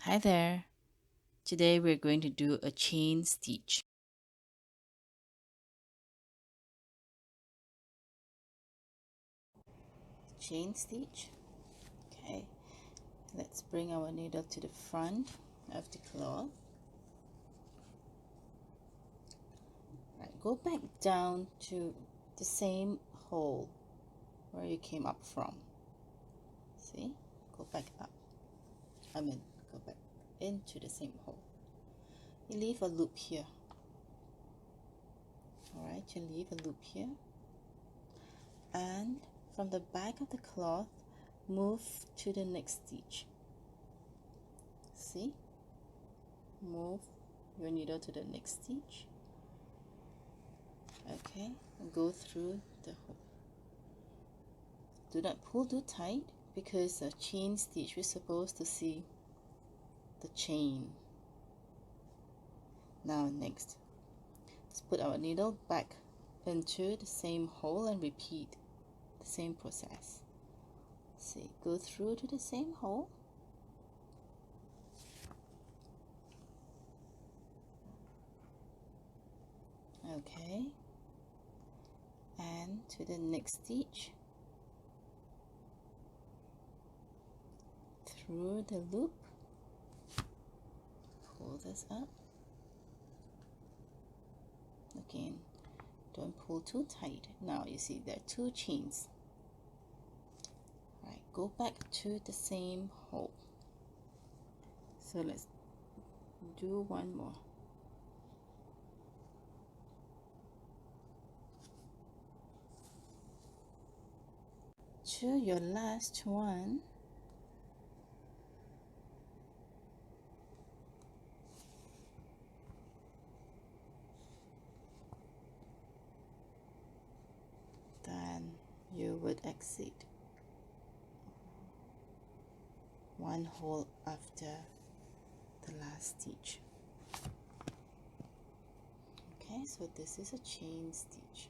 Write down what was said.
Hi there. Today we're going to do a chain stitch. Chain stitch. Okay, let's bring our needle to the front of the cloth. Right, go back down to the same hole where you came up from. See? Go back up. Go back into the same hole. You leave a loop here. Alright, you leave a loop here. And from the back of the cloth, move to the next stitch. See? Move your needle to the next stitch. Okay, and go through the hole. Do not pull too tight because a chain stitch we're supposed to see the chain. Now next, let's put our needle back into the same hole and repeat the same process. See, go through to the same hole. Okay, and to the next stitch, through the loop, pull this up. Again, don't pull too tight. Now you see there are two chains. Right, go back to the same hole. So let's do one more. To your last one. Then you would exit one hole after the last stitch. Okay, so this is a chain stitch.